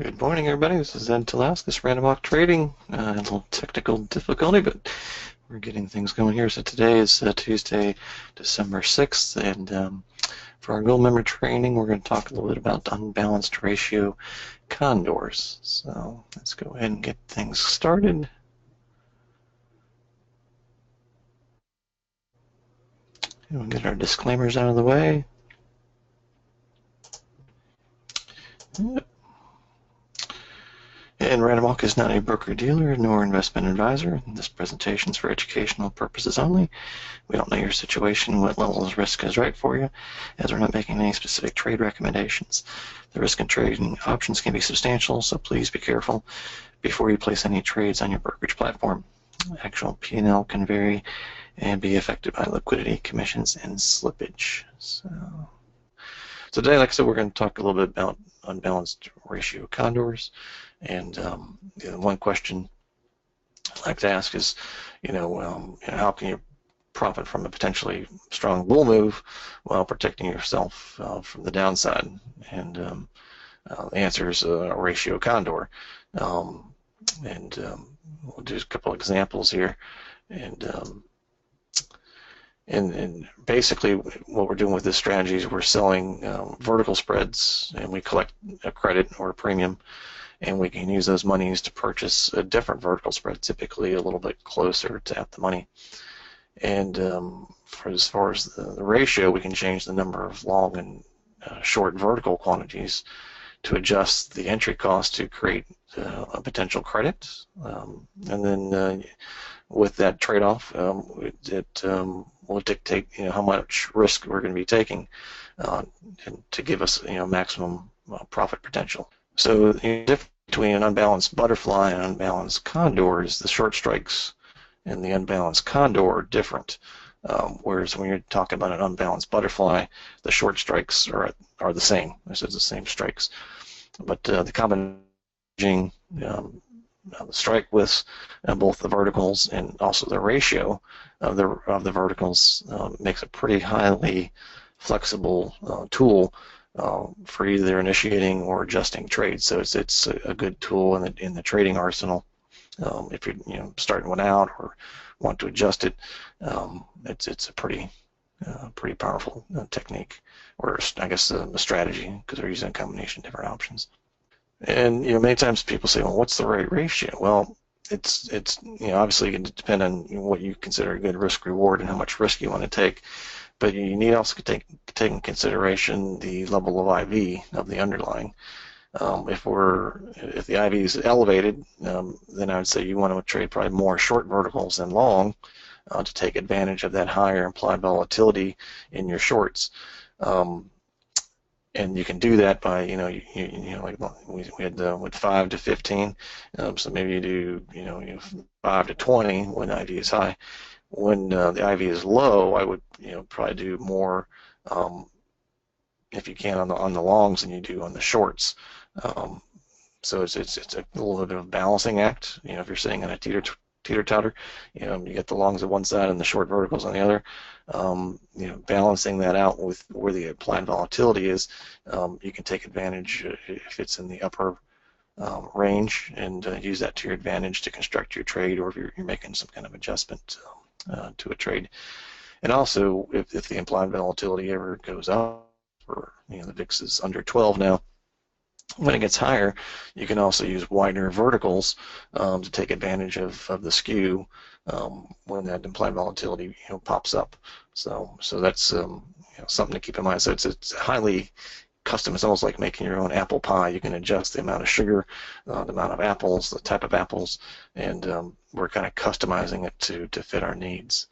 Good morning, everybody. This is Ed Talaskis, Random Walk Trading. A little technical difficulty, but we're getting things going here. So today is Tuesday, December 6th, and for our gold member training, we're going to talk a little bit about unbalanced ratio condors. So let's go ahead and get things started. And we'll get our disclaimers out of the way. Yep. And Random Walk is not a broker-dealer nor investment advisor. This presentation is for educational purposes only. We don't know your situation, what level of risk is right for you, as we're not making any specific trade recommendations. The risk in trading options can be substantial, so please be careful before you place any trades on your brokerage platform. Actual P&L can vary and be affected by liquidity, commissions, and slippage. So today, like I said, we're going to talk a little bit about unbalanced ratio condors. And one question I'd like to ask is, how can you profit from a potentially strong bull move while protecting yourself from the downside? And the answer is a ratio condor. We'll do a couple examples here. And basically what we're doing with this strategy is we're selling vertical spreads, and we collect a credit or a premium, and we can use those monies to purchase a different vertical spread, typically a little bit closer to at the money. And as far as the ratio, we can change the number of long and short vertical quantities to adjust the entry cost to create a potential credit. And then with that trade-off, it will dictate how much risk we're going to be taking and to give us maximum profit potential. So the difference between an unbalanced butterfly and an unbalanced condor is the short strikes and the unbalanced condor are different. Whereas when you're talking about an unbalanced butterfly, the short strikes are the same. This is the same strikes, but the combination, the strike widths, both the verticals and also the ratio of the verticals makes a pretty highly flexible tool for either initiating or adjusting trades. So it's a good tool in the trading arsenal. If you're starting one out or want to adjust it, it's a pretty powerful technique, or I guess a strategy, because they're using a combination of different options. And many times people say, well, what's the right ratio? Well, it's obviously going to depend on what you consider a good risk reward and how much risk you want to take. But you need also to take in consideration the level of IV of the underlying. If the IV is elevated, then I would say you want to trade probably more short verticals than long to take advantage of that higher implied volatility in your shorts. And you can do that by like we had with 5 to 15. So maybe you do 5 to 20 when IV is high. When the IV is low, I would probably do more if you can on the longs than you do on the shorts. So it's a little bit of a balancing act. If you're sitting on a teeter-totter, you get the longs on one side and the short verticals on the other. Balancing that out with where the applied volatility is, you can take advantage if it's in the upper range and use that to your advantage to construct your trade, or if you're making some kind of adjustment to a trade. And also, if the implied volatility ever goes up, or the VIX is under 12 now, when it gets higher, you can also use wider verticals to take advantage of the skew when that implied volatility pops up. So that's something to keep in mind. So it's highly custom. It's almost like making your own apple pie. You can adjust the amount of sugar, the amount of apples, the type of apples, and we're kind of customizing it to fit our needs.